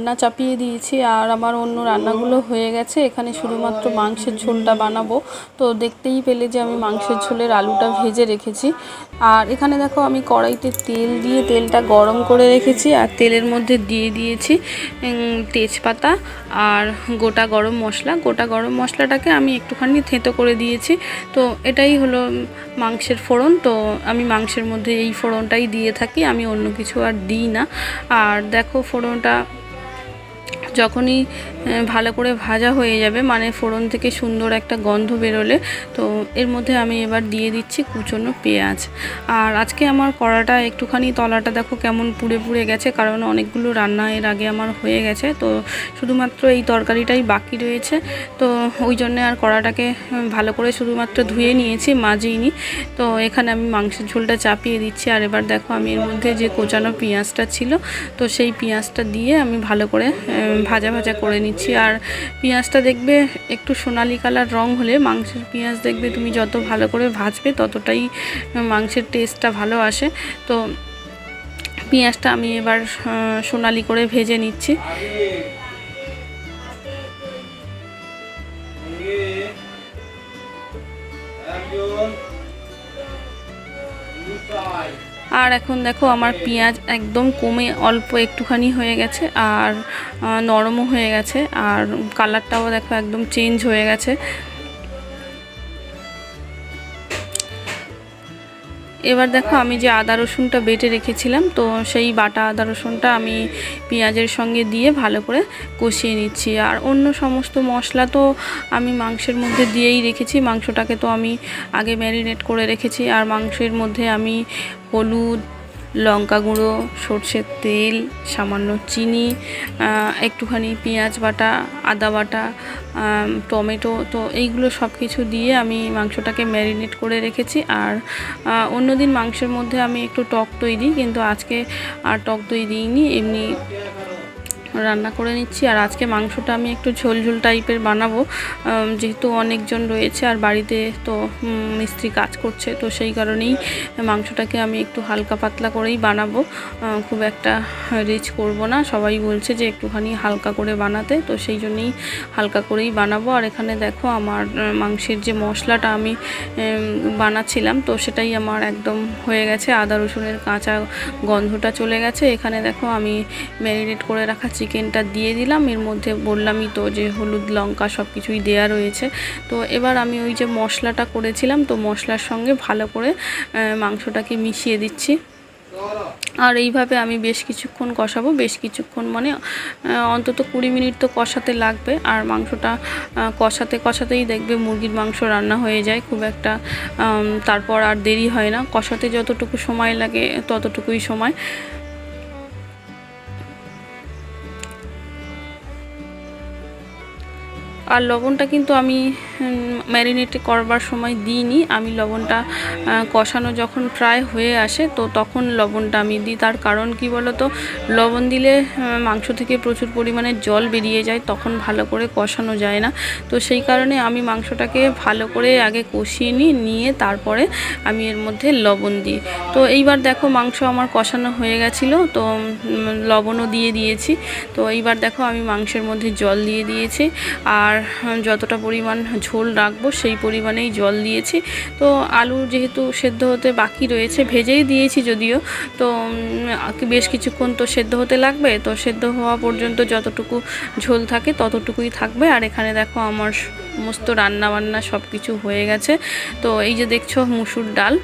রান্না চাপিয়ে দিয়েছি আর আমার অন্য রান্নাগুলো হয়ে গেছে। এখানে শুধুমাত্র মাংসের ঝোলটা বানাবো। তো দেখতেই পেলে যে আমি মাংসের ঝোলের আলুটা ভেজে রেখেছি। আর এখানে দেখো আমি কড়াইতে তেল দিয়ে তেলটা গরম করে রেখেছি আর তেলের মধ্যে দিয়ে দিয়েছি তেজপাতা আর গোটা গরম মশলা। গোটা গরম মশলাটাকে আমি একটুখানি থেঁতো করে দিয়েছি। তো এটাই হলো মাংসের ফোড়ন। তো আমি মাংসের মধ্যে এই ফোড়নটাই দিয়ে থাকি, আমি অন্য কিছু আর দিই না। আর দেখো ফোড়নটা যখনই ভালো করে ভাজা হয়ে যাবে, মানে ফোড়ন থেকে সুন্দর একটা গন্ধ বেরোলে, তো এর মধ্যে আমি এবার দিয়ে দিচ্ছি কুচনো পেঁয়াজ। আর আজকে আমার কড়াটা একটুখানি তলাটা দেখো কেমন পুড়ে পুড়ে গেছে, কারণ অনেকগুলো রান্না এর আগে আমার হয়ে গেছে। তো শুধুমাত্র এই তরকারিটাই বাকি রয়েছে। তো ওই জন্যে আর কড়াটাকে ভালো করে শুধুমাত্র ধুয়ে নিয়েছি, মাজিনি। তো এখানে আমি মাংসের ঝোলটা চাপিয়ে দিচ্ছি। আর এবার দেখো আমি এর মধ্যে যে কোচানো পেঁয়াজটা ছিল, তো সেই পেঁয়াজটা দিয়ে আমি ভালো করে ভাজা ভাজা করে নিচ্ছি। আর পেঁয়াজটা দেখবে একটু সোনালি কালার রং হলে, মাংসের পেঁয়াজ দেখবে তুমি যত ভালো করে ভাজবে ততটাই মাংসের টেস্টটা ভালো আসে। তো পেঁয়াজটা আমি এবার সোনালি করে ভেজে নিচ্ছি। আর এখন দেখো আমার পেঁয়াজ একদম কমে অল্প একটুখানি হয়ে গেছে আর নরমও হয়ে গেছে, আর কালারটাও দেখো একদম চেঞ্জ হয়ে গেছে। এবার দেখো আমি যে আদা রসুনটা বেটে রেখেছিলাম, তো সেই বাটা আদা রসুনটা আমি পেঁয়াজের সঙ্গে দিয়ে ভালো করে কষিয়ে নিচ্ছি। আর অন্য সমস্ত মশলা তো আমি মাংসের মধ্যে দিয়েই রেখেছি। মাংসটাকে তো আমি আগে ম্যারিনেট করে রেখেছি। আর মাংসের মধ্যে আমি হলুদ, লঙ্কা গুঁড়ো, সর্ষের তেল, সামান্য চিনি, একটুখানি পেঁয়াজ বাটা, আদা বাটা, টমেটো, তো এইগুলো সব কিছু দিয়ে আমি মাংসটাকে ম্যারিনেট করে রেখেছি। আর অন্যদিন মাংসের মধ্যে আমি একটু টক দই দিই, কিন্তু আজকে আর টক দই দিইনি, এমনি রান্না করে নিচ্ছি। আর আজকে মাংসটা আমি একটু ঝোল ঝোল টাইপের বানাবো, যেহেতু অনেকজন রয়েছে আর বাড়িতে তো মিস্ত্রি কাজ করছে, তো সেই কারণেই মাংসটাকে আমি একটু হালকা পাতলা করেই বানাবো, খুব একটা রিচ করব না। সবাই বলছে যে একটুখানি হালকা করে বানাতে, তো সেই জন্যেই হালকা করেই বানাবো। আর এখানে দেখো আমার মাংসের যে মশলাটা আমি বানাচ্ছিলাম, তো সেটাই আমার একদম হয়ে গেছে। আদা রসুনের কাঁচা গন্ধটা চলে গেছে। এখানে দেখো আমি ম্যারিনেট করে রাখা চিকেনটা দিয়ে দিলাম। এর মধ্যে বললামই তো যে হলুদ, লঙ্কা সব কিছুই দেয়া রয়েছে। তো এবার আমি ওই যে মশলাটা করেছিলাম, তো মশলার সঙ্গে ভালো করে মাংসটাকে মিশিয়ে দিচ্ছি। আর এইভাবে আমি বেশ কিছুক্ষণ কষাবো, বেশ কিছুক্ষণ মানে অন্তত 20 মিনিট তো কষাতে লাগবে। আর মাংসটা কষাতে কষাতেই দেখবে মুরগির মাংস রান্না হয়ে যায়, খুব একটা তারপর আর দেরি হয় না। কষাতে যতটুকু সময় লাগে ততটুকুই সময়। আর লবণটা কিন্তু আমি ম্যারিনেট করবার সময় দিইনি, আমি লবণটা কষানো যখন প্রায় হয়ে আসে তো তখন লবণটা আমি দিই। তার কারণ কি বলো তো, লবণ দিলে মাংস থেকে প্রচুর পরিমাণে জল বেরিয়ে যায়, তখন ভালো করে কষানো যায় না। তো সেই কারণে আমি মাংসটাকে ভালো করে আগে কষিয়ে নিয়ে তারপরে আমি এর মধ্যে লবণ দিই। তো এইবার দেখো মাংস আমার কষানো হয়ে গেছিলো, তো লবণও দিয়ে দিয়েছি। তো এইবার দেখো আমি মাংসের মধ্যে জল দিয়ে দিয়েছি। আর যতটা পরিমাণ ঝোল রাখবো সেই পরিমাণেই জল দিয়েছি। তো আলু যেহেতু সেদ্ধ হতে বাকি রয়েছে, ভেজেই দিয়েছি যদিও, তো বেশ কিছুক্ষণ তো সেদ্ধ হতে লাগবে। তো সেদ্ধ হওয়া পর্যন্ত যতটুকু ঝোল থাকে ততটুকুই থাকবে। আর এখানে দেখো আমার সমস্ত রান্নাবান্না সব কিছু হয়ে গেছে। তো এই যে দেখছো মুসুর ডাল,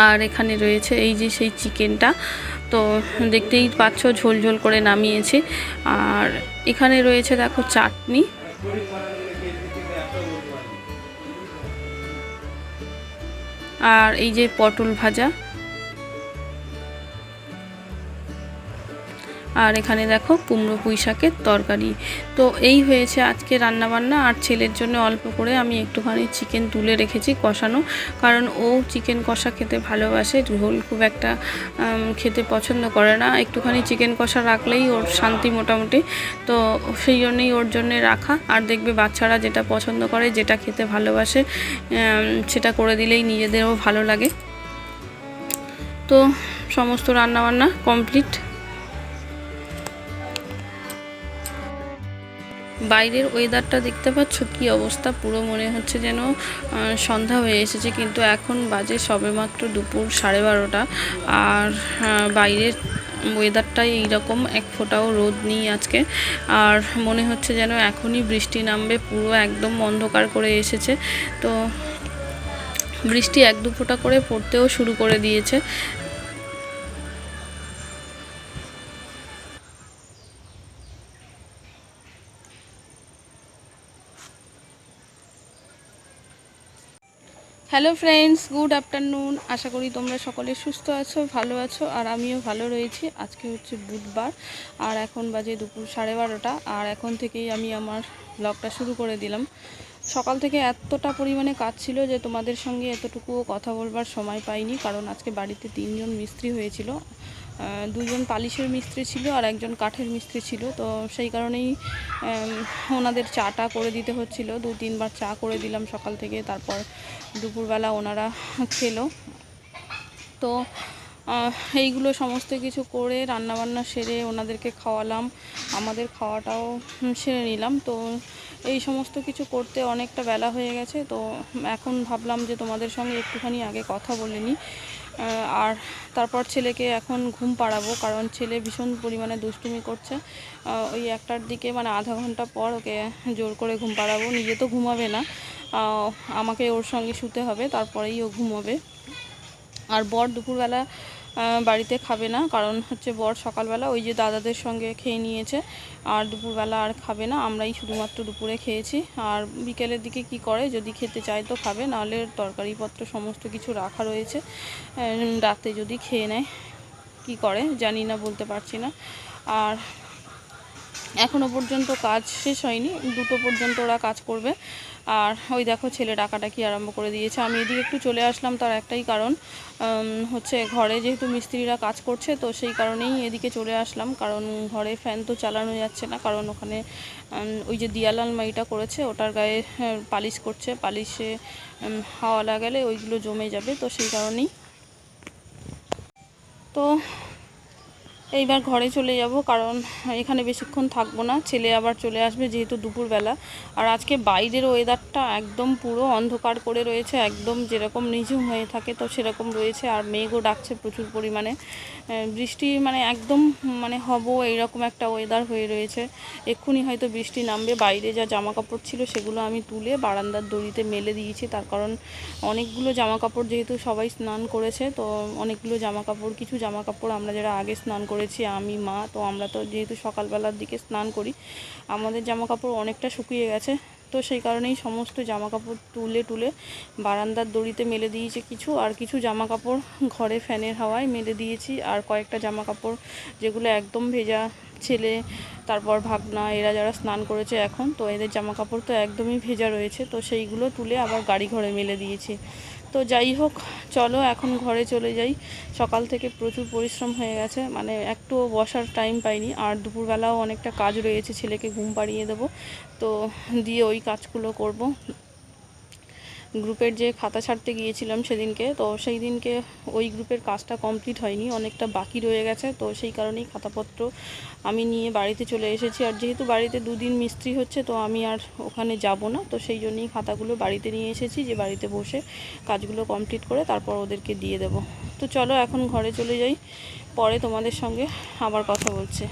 আর এখানে রয়েছে এই যে সেই চিকেনটা, তো দেখতেই পাচ্ছ ঝোল ঝোল করে নামিয়েছি। আর এখানে রয়েছে দেখো চাটনি, আর এই যে পটল ভাজা, আর এখানে দেখো কুমড়ো পুঁই শাকের তরকারি। তো এই হয়েছে আজকে রান্নাবান্না। আর ছেলের জন্য অল্প করে আমি একটুখানি চিকেন তুলে রেখেছি কষানো, কারণ ও চিকেন কষা খেতে ভালোবাসে, ঝোল খুব একটা খেতে পছন্দ করে না। একটুখানি চিকেন কষা রাখলেই ওর শান্তি মোটামুটি, তো সেই জন্যেই ওর জন্যে রাখা। আর দেখবে বাচ্চারা যেটা পছন্দ করে, যেটা খেতে ভালোবাসে, সেটা করে দিলেই নিজেদেরও ভালো লাগে। তো সমস্ত রান্নাবান্না কমপ্লিট। বাইরের ওয়েদারটা দেখতে পাচ্ছ কি অবস্থা, পুরো মনে হচ্ছে যেন সন্ধ্যা হয়ে এসেছে, কিন্তু এখন বাজে সবেমাত্র দুপুর 12:30। আর বাইরের ওয়েদারটাই এইরকম, এক ফোঁটাও রোদ নেই আজকে। আর মনে হচ্ছে যেন এখনই বৃষ্টি নামবে, পুরো একদম অন্ধকার করে এসেছে। তো বৃষ্টি এক দু ফোঁটা করে পড়তেও শুরু করে দিয়েছে। Hello friends, good afternoon. আশা করি তোমরা সকলে সুস্থ আছো, ভালো আছো, আর আমিও ভালো রয়েছি। আজকে হচ্ছে বুধবার, আর এখন বাজে দুপুর 12:30। আর এখন থেকেই আমি আমার ব্লগটা শুরু করে দিলাম। সকাল থেকে এতটা পরিমাণে কাজ ছিল যে তোমাদের সঙ্গে এতটুকুও কথা বলবার সময় পাইনি, কারণ আজকে বাড়িতে 3জন মিস্ত্রি হয়েছিল। 2জন পালিশের মিস্ত্রি ছিল আর একজন কাঠের মিস্ত্রি ছিল। তো সেই কারণেই ওনাদের চাটা করে দিতে হচ্ছিল, 2-3বার চা করে দিলাম সকাল থেকে। তারপর দুপুরবেলা ওনারা খেলো। তো এইগুলো সমস্ত কিছু করে রান্নাবান্না সেরে ওনাদেরকে খাওয়ালাম, আমাদের খাওয়াটাও সেরে নিলাম। তো এই সমস্ত কিছু করতে অনেকটা বেলা হয়ে গেছে। তো এখন ভাবলাম যে তোমাদের সঙ্গে একটুখানি আগে কথা বলে নিই। আর তারপর ছেলেকে এখন ঘুম পাড়াবো, কারণ ছেলে ভীষণ পরিমাণে দুষ্টুমি করছে। ওই 1টার দিকে, মানে আধা ঘন্টা পর ওকে জোর করে ঘুম পাড়াবো। নিজে তো ঘুমাবে না, আমাকে ওর সঙ্গে শুতে হবে, তারপরেই ও ঘুমোবে। আর বর দুপুরবেলা বাড়িতে খাবে না, কারণ হচ্ছে বর সকালবেলা ওই যে দাদাদের সঙ্গে খেয়ে নিয়েছে, আর দুপুরবেলা আর খাবে না। আমরাই শুধুমাত্র দুপুরে খেয়েছি। আর বিকেলের দিকে কি করে, যদি খেতে চায় তো খাবে, নাহলে তরকারিপত্র সমস্ত কিছু রাখা রয়েছে, রাতে যদি খেয়ে নেয়। কি করে জানি না, বলতে পারছি না। আর এখনও পর্যন্ত কাজ শেষ হয়নি, 2টো পর্যন্ত ওরা কাজ করবে। আর ওই দেখো ছেলে ডাকাডাকি আরম্ভ করে দিয়েছে। আমি এদিকে একটু চলে আসলাম, তার একটাই কারণ হচ্ছে ঘরে যেহেতু মিস্ত্রিরা কাজ করছে, তো সেই কারণেই এদিকে চলে আসলাম। কারণ ঘরে ফ্যান তো চালানো যাচ্ছে না, কারণ ওখানে ওই যে দিয়াল আলমারিটা করেছে ওটার গায়ে পালিশ করছে, পালিশে হাওয়া লাগালে ওইগুলো জমে যাবে, তো সেই কারণেই। তো এইবার ঘরে চলে যাব, কারণ এখানে বেশিক্ষণ থাকবো না, ছেলে আবার চলে আসবে যেহেতু দুপুরবেলা। আর আজকে বাইরের ওয়েদারটা একদম পুরো অন্ধকার করে রয়েছে, একদম যেরকম নিঝুম হয়ে থাকে তো সেরকম রয়েছে। আর মেঘও ডাকছে প্রচুর পরিমাণে, বৃষ্টি মানে একদম মানে এইরকম একটা ওয়েদার হয়ে রয়েছে। এক্ষুনি হয়তো বৃষ্টি নামবে। বাইরে যা জামা কাপড় ছিল সেগুলো আমি তুলে বারান্দার দড়িতে মেলে দিয়েছি, তার কারণ অনেকগুলো জামা কাপড় যেহেতু সবাই স্নান করেছে, তো অনেকগুলো জামা কাপড়, কিছু জামা কাপড় আমরা যারা আগে স্নান করেছি, আমি মা, তো আমরা তো যেহেতু সকালবেলার দিকে স্নান করি, আমাদের জামা কাপড় অনেকটা শুকিয়ে গেছে। তো সেই কারণেই সমস্ত জামা কাপড় তুলে টুলে বারান্দার দড়িতে মেলে দিয়েছি কিছু, আর কিছু জামা কাপড় ঘরে ফ্যানের হাওয়ায় মেলে দিয়েছি। আর কয়েকটা জামা কাপড় যেগুলো একদম ভেজা, ছেলে তারপর ভাগনা এরা যারা স্নান করেছে এখন, তো এদের জামা কাপড় তো একদমই ভেজা রয়েছে, তো সেইগুলো তুলে আবার গাড়ি ঘরে মেলে দিয়েছি। তো যাই হোক, চলো এখন ঘরে চলে যাই। সকাল থেকে প্রচুর পরিশ্রম হয়ে গেছে, মানে একটুও বসার টাইম পাইনি। আর দুপুরবেলাও অনেকটা কাজ রয়েছে, ছেলেকে ঘুম পাড়িয়ে দেবো, তো দিয়ে ওই কাজগুলো করব। গ্রুপের যে খাতা ছাড়তে গিয়েছিলাম সেদিনকে, তো সেই দিনকে ওই গ্রুপের কাজটা কমপ্লিট হয়নি, অনেকটা বাকি রয়ে গেছে। তো সেই কারণেই খাতাপত্র আমি নিয়ে বাড়িতে চলে এসেছি। আর যেহেতু বাড়িতে 2 দিন মিস্ত্রি হচ্ছে, তো আমি আর ওখানে যাব না, তো সেই জন্যই খাতাগুলো বাড়িতে নিয়ে এসেছি, যে বাড়িতে বসে কাজগুলো কমপ্লিট করে তারপর ওদেরকে দিয়ে দেব। তো চলো এখন ঘরে চলে যাই, পরে তোমাদের সঙ্গে আবার কথা বলছি।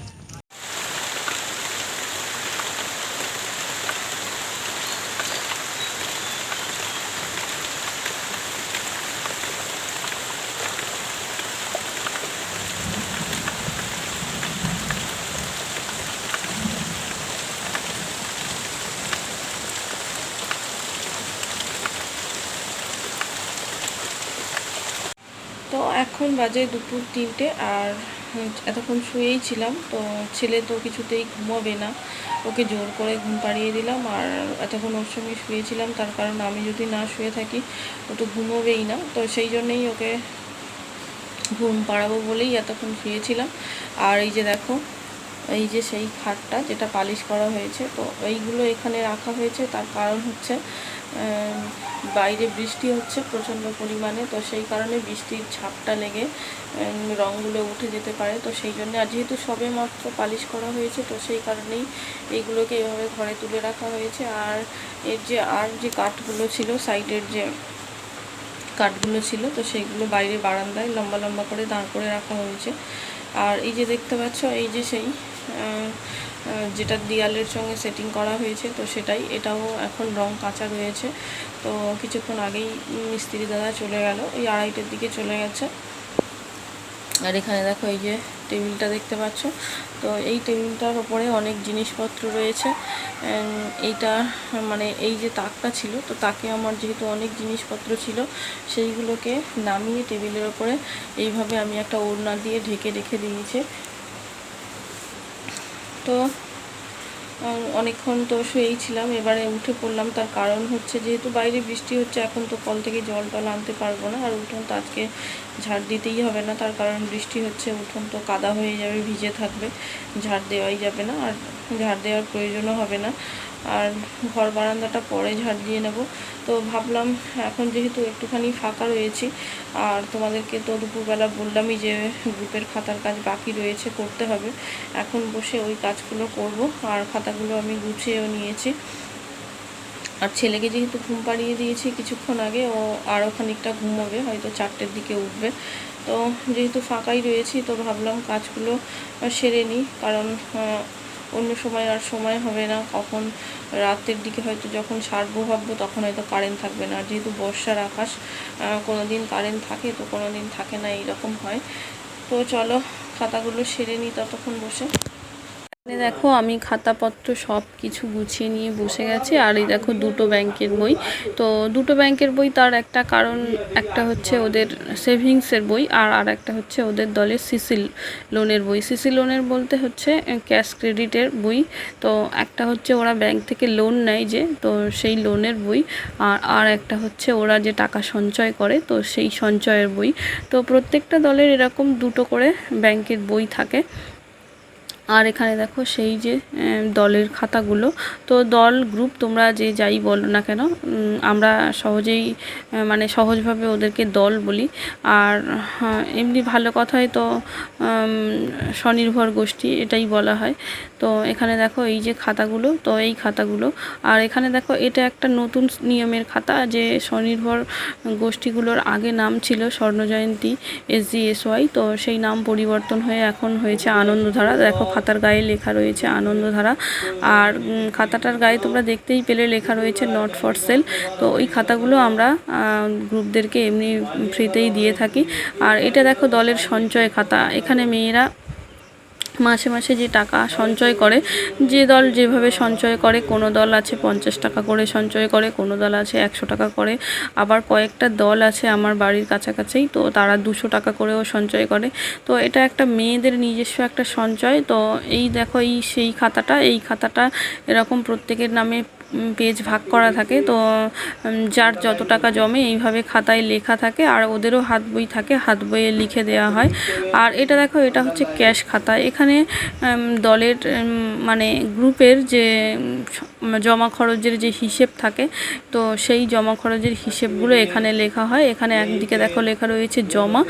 তো এখন বাজে দুপুর 3টে, আর এতক্ষণ শুয়েই ছিলাম। তো ছেলে তো কিছুতেই ঘুমোবে না, ওকে জোর করে ঘুম পাড়িয়ে দিলাম। আর এতক্ষণ ওর সঙ্গে শুয়েছিলাম, তার কারণ আমি যদি না শুয়ে থাকি ও তো ঘুমোবেই না, তো সেই জন্যেই ওকে ঘুম পাড়াবো বলেই এতক্ষণ শুয়েছিলাম। আর এই যে দেখো, এই যে সেই খাটটা যেটা পালিশ করা হয়েছে, তো এইগুলো এখানে রাখা হয়েছে, তার কারণ হচ্ছে বাইরে বৃষ্টি হচ্ছে প্রচণ্ড পরিমাণে, তো সেই কারণে বৃষ্টির ঝাপটা লেগে রঙগুলো উঠে যেতে পারে। তো সেই জন্য, আর যেহেতু সবে মাত্র পালিশ করা হয়েছে, তো সেই কারণেই এইগুলোকে এভাবে ঘরে তুলে রাখা হয়েছে। আর এর যে কাঠগুলো ছিল, সাইডের যে কাঠগুলো ছিল, তো সেইগুলো বাইরে বারান্দায় লম্বা লম্বা করে দাঁড় করে রাখা হয়েছে। আর এই যে দেখতে পাচ্ছ, এই যে সেই যেটা দেয়ালের সঙ্গে সেটিং করা হয়েছে, তো সেটাই, এটাও এখন রং কাঁচা রয়েছে। তো কিছুক্ষণ আগেই মিস্ত্রি দাদা চলে গেল, এই 2:30-এর দিকে চলে গেছে। আর এখানে দেখো এই যে টেবিলটা দেখতে পাচ্ছ, তো এই টেবিলটার ওপরে অনেক জিনিসপত্র রয়েছে। এইটা মানে এই যে তাকটা ছিল, তো তাকে আমার যেহেতু অনেক জিনিসপত্র ছিল, সেইগুলোকে নামিয়ে টেবিলের ওপরে এইভাবে আমি একটা ওড়না দিয়ে ঢেকে রেখে দিয়েছি। তো অনেকক্ষণ তো শুয়েই ছিলাম, এবারে উঠে পড়লাম। তার কারণ হচ্ছে, যেহেতু বাইরে বৃষ্টি হচ্ছে, এখন তো কল থেকে জল টল আনতে পারবো না, আর উঠোন তো আজকে ঝাড় দিতেই হবে না, তার কারণ বৃষ্টি হচ্ছে, উঠোন তো কাদা হয়ে যাবে, ভিজে থাকবে, ঝাড় দেওয়াই যাবে না, আর ঝাড় দেওয়ার প্রয়োজনও হবে না। আর ঘর বারান্দাটা পরে ঝাড় দিয়ে নেব। তো ভাবলাম এখন যেহেতু একটুখানি ফাঁকা রয়েছি, আর তোমাদেরকে তো দুপুরবেলা বললামই যে গ্রুপের খাতার কাজ বাকি রয়েছে, করতে হবে, এখন বসে ওই কাজগুলো করব। আর খাতাগুলো আমি গুছিয়েও নিয়েছি। আর ছেলেকে যেহেতু ঘুম পাড়িয়ে দিয়েছি কিছুক্ষণ আগে, ও আরও খানিকটা ঘুমোবে, হয়তো 4টের দিকে উঠবে। তো যেহেতু ফাঁকাই রয়েছি, তো ভাবলাম কাজগুলো সেরে নিই, কারণ অন্য সময় আর সময় হবে না। কখন রাতের দিকে হয়তো যখন সারবো ভাববো, তখন হয়তো কারেন্ট থাকবে না। যেহেতু বর্ষার আকাশ, কোনো দিন কারেন্ট থাকে, তো কোনো দিন থাকে না, এইরকম হয়। তো চলো খাতাগুলো সেরে নিই ততক্ষণ বসে। দেখো আমি খাতাপত্র সব কিছু গুছিয়ে নিয়ে বসে গেছি। আর এই দেখো দুটো ব্যাংকের বই। তো দুটো ব্যাংকের বই, তার একটা কারণ, একটা হচ্ছে ওদের সেভিংসের বই, আর একটা হচ্ছে ওদের দলের সিসি লোনের বই। সিসি লোনের বলতে হচ্ছে ক্যাশ ক্রেডিটের বই। তো একটা হচ্ছে ওরা ব্যাংক থেকে লোন নেয় যে, তো সেই লোনের বই, আর একটা হচ্ছে ওরা যে টাকা সঞ্চয় করে, তো সেই সঞ্চয়ের বই। তো প্রত্যেকটা দলের এরকম দুটো করে ব্যাংকের বই থাকে। আর এখানে দেখো সেই যে দলের খাতাগুলো। তো দল, গ্রুপ, তোমরা যে যাই বলো না কেন, আমরা সহজেই মানে সহজভাবে ওদেরকে দল বলি। আর এমনি ভালো কথায় তো স্বনির্ভর গোষ্ঠী এটাই বলা হয়। তো এখানে দেখো এই যে খাতাগুলো, তো এই খাতাগুলো। আর এখানে দেখো এটা একটা নতুন নিয়মের খাতা, যে স্বনির্ভর গোষ্ঠীগুলোর আগে নাম ছিল স্বর্ণজয়ন্তী SGSY, তো সেই নাম পরিবর্তন হয়ে এখন হয়েছে আনন্দধারা। দেখো খাতার গায়ে লেখা রয়েছে আনন্দধারা। আর খাতাটার গায়ে তোমরা দেখতেই পেলে লেখা রয়েছে নট ফর সেল। তো ওই খাতাগুলো আমরা গ্রুপদেরকে এমনি ফ্রিতেই দিয়ে থাকি। আর এটা দেখো দলের সঞ্চয় খাতা। এখানে মেয়েরা মাসে মাসে যে টাকা সঞ্চয় করে, যে দল যেভাবে সঞ্চয় করে, কোনো দল আছে 50 টাকা করে সঞ্চয় করে, কোনো দল আছে 100 টাকা করে, আবার কয়েকটা দল আছে আমার বাড়ির কাছাকাছি, তো তারা 200 টাকা করেও সঞ্চয় করে। তো এটা একটা মেয়েদের নিজস্ব একটা সঞ্চয়। তো এই দেখো সেই খাতাটা, এই খাতাটা এরকম প্রত্যেকের নামে পেজ ভাগ করা থাকে। তো যার যত টাকা জমে এইভাবে খাতায় লেখা থাকে, আর ওদেরও হাত বই থাকে, হাত বইয়ে লিখে দেওয়া হয়। আর এটা দেখো, এটা হচ্ছে ক্যাশ খাতা। এখানে দলের মানে গ্রুপের যে জমা খরচের যে হিসেব থাকে, তো সেই জমা খরচের হিসেবগুলো এখানে লেখা হয়। এখানে একদিকে দেখো লেখা রয়েছে জমা,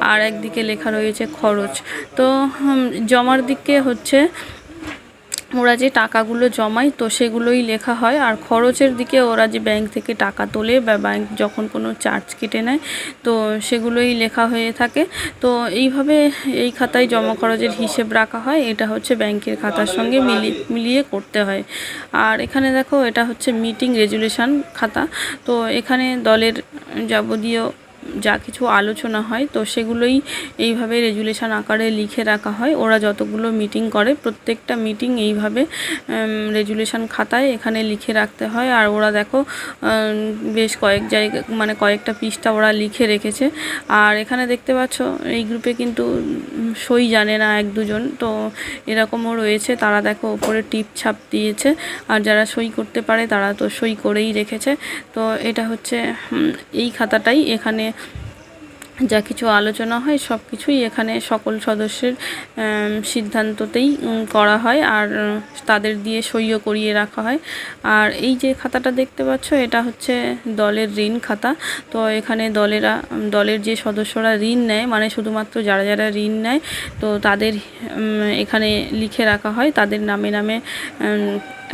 আর একদিকে লেখা রয়েছে খরচ। তো জমার দিকে হচ্ছে ওরা যে টাকাগুলো জমায়, তো সেগুলোই লেখা হয়। আর খরচের দিকে ওরা যে ব্যাংক থেকে টাকা তোলে, বা ব্যাংক যখন কোনো চার্জ কেটে নেয়, তো সেগুলোই লেখা হয়ে থাকে। তো এইভাবে এই খাতায় জমা খরচের হিসেব রাখা হয়। এটা হচ্ছে ব্যাংকের খাতার সঙ্গে মিলিয়ে করতে হয়। আর এখানে দেখো এটা হচ্ছে মিটিং রেজুলেশন খাতা। তো এখানে দলের যাবতীয় যা কিছু আলোচনা হয়, তো সেগুলোই এইভাবে রেজুলেশন আকারে লিখে রাখা হয়। ওরা যতগুলো মিটিং করে, প্রত্যেকটা মিটিং এইভাবে রেজুলেশন খাতায় এখানে লিখে রাখতে হয়। আর ওরা দেখো বেশ কয়েক জায়গা, মানে কয়েকটা পৃষ্ঠা ওরা লিখে রেখেছে। আর এখানে দেখতে পাচ্ছ এই গ্রুপে কিন্তু সই জানে না 1-2 জন, তো এরকমও রয়েছে। তারা দেখো ওপরে টিপ ছাপ দিয়েছে, আর যারা সই করতে পারে তারা তো সই করেই রেখেছে। তো এটা হচ্ছে এই খাতাটাই এখানে যা কিছু আলোচনা হয় সব কিছুই এখানে সকল সদস্যের সিদ্ধান্ততেই করা হয়, আর তাদের দিয়ে সইও করিয়ে রাখা হয়। আর এই যে খাতাটা দেখতে পাচ্ছ, এটা হচ্ছে দলের ঋণ খাতা। তো এখানে দলের যে সদস্যরা ঋণ নেয়, মানে শুধুমাত্র যারা যারা ঋণ নেয়, তো তাদের এখানে লিখে রাখা হয়, তাদের নামে নামে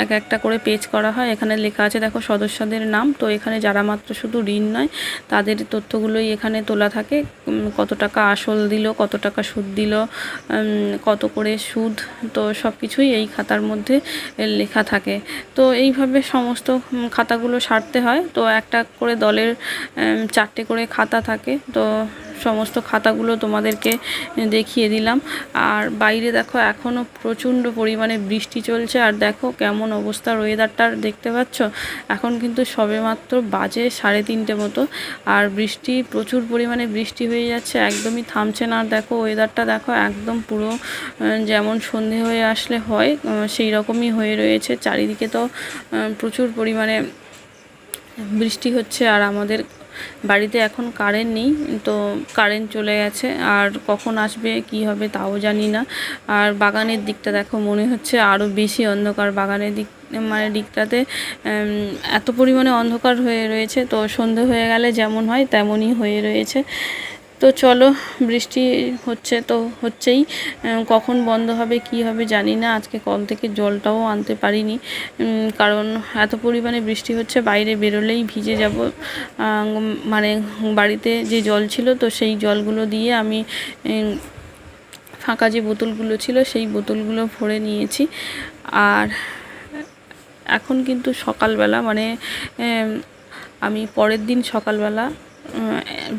এক একটা করে পেজ করা হয়। এখানে লেখা আছে দেখো সদস্যদের নাম। তো এখানে যারা মাত্র শুধু ঋণ নয়, তাদের তথ্যগুলোই এখানে তোলা থাকে। কত টাকা আসল দিল, কত টাকা সুদ দিল, কত করে সুদ, তো সব কিছুই এই খাতার মধ্যে লেখা থাকে। তো এইভাবে সমস্ত খাতাগুলো সারতে হয়। তো একটা করে দলের 4টে করে খাতা থাকে। তো সমস্ত খাতাগুলো তোমাদেরকে দেখিয়ে দিলাম। আর বাইরে দেখো এখনও প্রচণ্ড পরিমাণে বৃষ্টি চলছে। আর দেখো কেমন অবস্থার ওয়েদারটার দেখতে পাচ্ছ। এখন কিন্তু সবেমাত্র বাজে 3:30 মতো, আর বৃষ্টি প্রচুর পরিমাণে বৃষ্টি হয়ে যাচ্ছে, একদমই থামছে না। আর দেখো ওয়েদারটা দেখো একদম পুরো যেমন সন্ধে হয়ে আসলে হয় সেই রকমই হয়ে রয়েছে। চারিদিকে তো প্রচুর পরিমাণে বৃষ্টি হচ্ছে। আর আমাদের বাড়িতে এখন কারেন্ট নেই, তো কারেন্ট চলে গেছে, আর কখন আসবে কি হবে তাও জানি না। আর বাগানের দিকটা দেখো, মনে হচ্ছে আরও বেশি অন্ধকার। বাগানের দিকটাতে এত পরিমাণে অন্ধকার হয়ে রয়েছে। তো সন্ধে হয়ে গেলে যেমন হয় তেমনই হয়ে রয়েছে। তো চলো, বৃষ্টি হচ্ছে তো হচ্ছেই, কখন বন্ধ হবে কি হবে জানি না। আজকে কল থেকে জলটাও আনতে পারিনি, কারণ এত পরিমাণে বৃষ্টি হচ্ছে, বাইরে বেরোলেই ভিজে যাব। মানে বাড়িতে যে জল ছিল, তো সেই জলগুলো দিয়ে আমি ফাঁকা যে বোতলগুলো ছিল সেই বোতলগুলো ভরে নিয়েছি। আর এখন কিন্তু সকালবেলা, মানে আমি পরের দিন সকালবেলা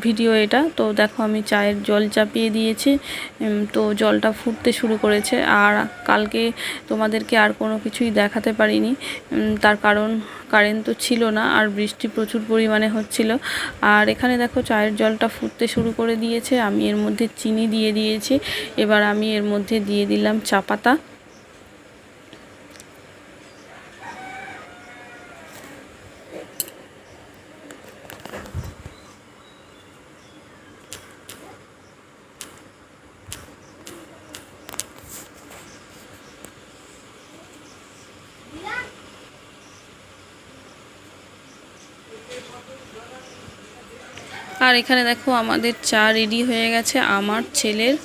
ভিডিও এটা। তো দেখো আমি চায়ের জল চাপিয়ে দিয়েছি, তো জলটা ফুটতে শুরু করেছে। আর কালকে তোমাদেরকে আর কোনো কিছুই দেখাতে পারিনি, তার কারণ কারেন্ট তো ছিল না, আর বৃষ্টি প্রচুর পরিমাণে হচ্ছিল। আর এখানে দেখো চায়ের জলটা ফুটতে শুরু করে দিয়েছে। আমি এর মধ্যে চিনি দিয়ে দিয়েছি। এবার আমি এর মধ্যে দিয়ে দিলাম চা পাতা। আর এখানে দেখো আমাদের চা রেডি হয়ে গেছে, আমার ছেলের,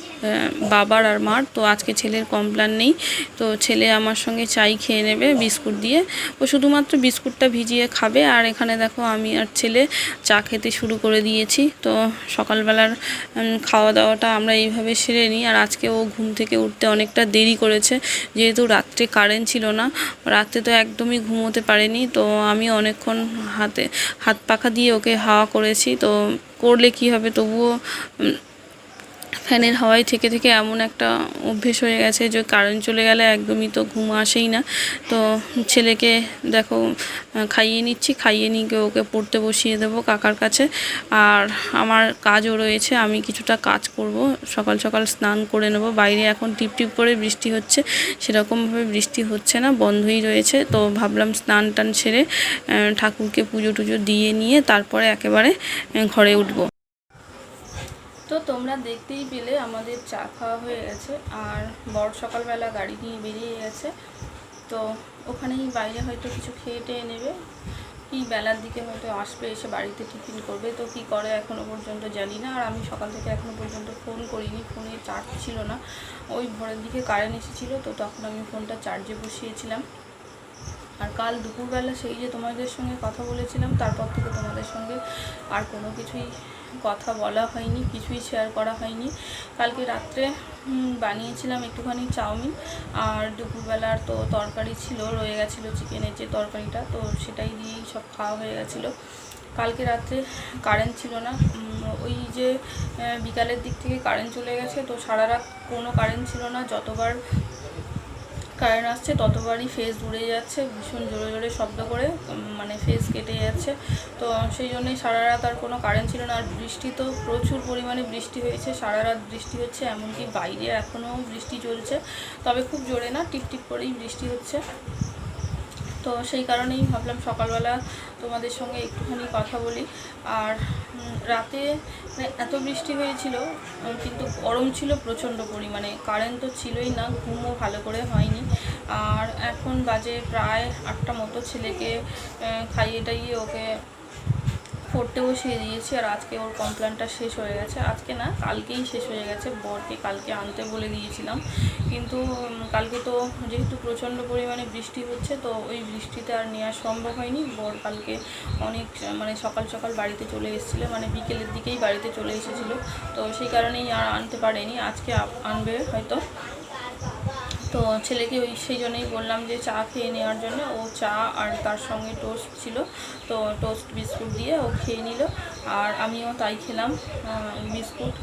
বাবার আর মার। তো আজকে ছেলের কমপ্লেন নেই, তো ছেলে আমার সঙ্গে চাই খেয়ে নেবে বিস্কুট দিয়ে। ও শুধুমাত্র বিস্কুটটা ভিজিয়ে খাবে। আর এখানে দেখো আমি আর ছেলে চা খেতে শুরু করে দিয়েছি। তো সকালবেলার খাওয়া দাওয়াটা আমরা এইভাবে সেরে নিই। আর আজকে ও ঘুম থেকে উঠতে অনেকটা দেরি করেছে, যেহেতু রাত্রে কারেন্ট ছিল না। রাত্রে তো একদমই ঘুমোতে পারেনি। তো আমি অনেকক্ষণ হাত পাখা দিয়ে ওকে হাওয়া করেছি। তো করলে কি হবে, তবুও ফ্যানের হাওয়ায় থেকে থেকে এমন একটা অভ্যেস হয়ে গেছে যে কারেন্ট চলে গেলে একদমই তো ঘুম আসেই না। তো ছেলেকে দেখো খাইয়ে নিচ্ছি, খাইয়ে নিয়ে ওকে পড়তে বসিয়ে দেবো কাকার কাছে। আর আমার কাজও রয়েছে, আমি কিছুটা কাজ করব। সকাল সকাল স্নান করে নেব। বাইরে এখন টিপ টিপ করে বৃষ্টি হচ্ছে, সেরকমভাবে বৃষ্টি হচ্ছে না, বন্ধই রয়েছে। তো ভাবলাম স্নান টান সেরে ঠাকুরকে পুজো টুজো দিয়ে নিয়ে তারপরে একেবারে ঘরে উঠবো। তো তোমরা দেখতেই পেলে আমাদের চা খাওয়া হয়ে গেছে। আর বড় সকালবেলা গাড়ি নিয়ে বেরিয়ে গেছে। তো ওখানেই বাইরে হয়তো কিছু খেয়ে টেয়ে নেবে, কি বেলার দিকে হয়তো আসবে, এসে বাড়িতে টিফিন করবে। তো কি করে এখনও পর্যন্ত জানি না। আর আমি সকাল থেকে এখনও পর্যন্ত ফোন করিনি, ফোনে চার্জ ছিল না। ওই ভোরের দিকে কারেন্ট এসেছিলো, তো তখন আমি ফোনটা চার্জে বসিয়েছিলাম। আর কাল দুপুরবেলা সেই যে তোমাদের সঙ্গে কথা বলেছিলাম, তারপর থেকে তোমাদের সঙ্গে আর কোনো কিছুই কথা বলা হয়নি, কিছুই শেয়ার করা হয়নি। কালকে রাত্রে বানিয়েছিলাম একটুখানি চাউমিন, আর দুপুরবেলার তো তরকারি ছিল, রয়ে গেছিলো চিকেনের যে তরকারিটা, তো সেটাই দিয়েই সব খাওয়া হয়ে গেছিলো। কালকে রাত্রে কারেন্ট ছিল না, ওই যে বিকালের দিক থেকে কারেন্ট চলে গেছে। তো সারা রাত কোনো কারেন্ট ছিল না। যতবার কারেন্ট আসছে ততবারই ফেজ উড়ে যাচ্ছে, ভীষণ জোরে জোরে শব্দ করে, মানে ফেজ কেটে যাচ্ছে। তো সেই জন্যই সারা রাত আর কোনো কারেন্ট ছিল না। আর বৃষ্টি তো প্রচুর পরিমাণে বৃষ্টি হয়েছে, সারা রাত বৃষ্টি হচ্ছে, এমনকি বাইরে এখনও বৃষ্টি চলছে, তবে খুব জোরে না, টিপ টিপ করেই বৃষ্টি হচ্ছে। তো সেই কারণেই ভাবলাম সকালবেলা তোমাদের সঙ্গে একটুখানি কথা বলি। আর রাতে এত বৃষ্টি হয়েছিল, কিন্তু গরম ছিল প্রচণ্ড পরিমাণে, কারেন্ট তো ছিলই না, ঘুমও ভালো করে হয়নি। আর এখন বাজে প্রায় 8টা মতো, ছেলেকে খাইয়ে টাইয়ে ওকে পড়তে বসিয়ে দিয়েছি। আর আজকে ওর কমপ্লেনটা শেষ হয়ে গেছে, আজকে না কালকেই শেষ হয়ে গেছে। বরকে কালকে আনতে বলে দিয়েছিলাম, কিন্তু কালকে তো যেহেতু প্রচণ্ড পরিমাণে বৃষ্টি হচ্ছে, তো ওই বৃষ্টিতে আর নেওয়া সম্ভব হয়নি। বর কালকে অনেক সকাল সকাল বাড়িতে চলে এসেছিলো, বিকেলের দিকেই বাড়িতে চলে এসেছিলো, তো সেই কারণেই আর আনতে পারেনি। আজকে আনবে হয়তো। তো ছেলেকে সেই জন্যই বললাম যে চা খেয়ে নেওয়ার জন্য। ও চা আর তার সঙ্গে টোস্ট ছিল, তো টোস্ট বিস্কুট দিয়ে ও খেয়ে নিল। আর আমিও তাই খেলাম, বিস্কুট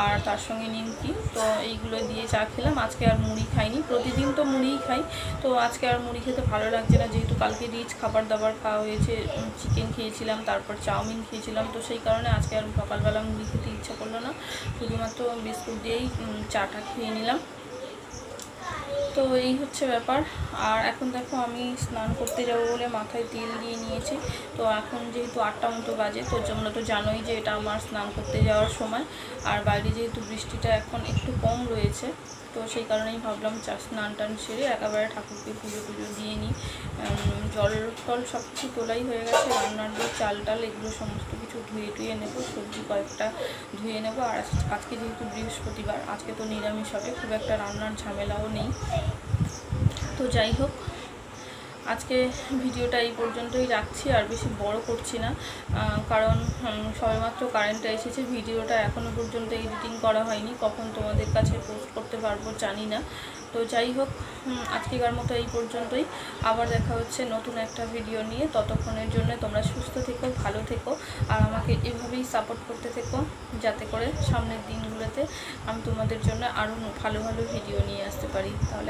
আর তার সঙ্গে নিমকি, তো এইগুলো দিয়ে চা খেলাম। আজকে আর মুড়ি খাইনি, প্রতিদিন তো মুড়িই খাই, তো আজকে আর মুড়ি খেতে ভালো লাগছে না, যেহেতু কালকে রিচ খাবার দাবার খাওয়া হয়েছে, চিকেন খেয়েছিলাম, তারপর চাউমিন খেয়েছিলাম, তো সেই কারণে আজকে আর সকালবেলা মুড়ি খেতে ইচ্ছা করলো না, শুধুমাত্র বিস্কুট দিয়েই চাটা খেয়ে নিলাম। তো এই হচ্ছে ব্যাপার। আর এখন দেখো আমি স্নান করতে যাবো বলে মাথায় তেল দিয়ে নিয়েছি। তো এখন যেহেতু 8টা মতো বাজে, তো তোমরা তো জানোই যে এটা আমার স্নান করতে যাওয়ার সময়। আর বাইরে যেহেতু বৃষ্টিটা এখন একটু কম রয়েছে, তো সেই কারণেই ভাবলাম স্নান টান সেরে একেবারে ঠাকুরকে পুজো দিয়ে নিই। জল টল সব কিছু তোলাই হয়ে গেছে, রান্নার যে চাল টাল এগুলো সমস্ত কিছু ধুয়ে নেবো, সবজি কয়েকটা ধুয়ে নেবো। আর আজকে যেহেতু বৃহস্পতিবার, আজকে তো নিরামিষ হবে, খুব একটা রান্নার ঝামেলাও নেই। তো যাই হোক, আজকে ভিডিওটা এই পর্যন্তই রাখছি, আর বেশি বড় করছি না, কারণ সবেমাত্র কারেন্টটা এসেছে। ভিডিওটা এখনও পর্যন্ত এডিটিং করা হয়নি, কখন তোমাদের কাছে পোস্ট করতে পারবো জানি না। তো যাই হোক, আজকেকার মতো এই পর্যন্তই। আবার দেখা হচ্ছে নতুন একটা ভিডিও নিয়ে। ততক্ষণের জন্য তোমরা সুস্থ থেকো, ভালো থেকো, আর আমাকে এভাবেই সাপোর্ট করতে থেকো, যাতে করে সামনের দিনগুলোতে আমি তোমাদের জন্য আরও ভালো ভালো ভিডিও নিয়ে আসতে পারি। তাহলে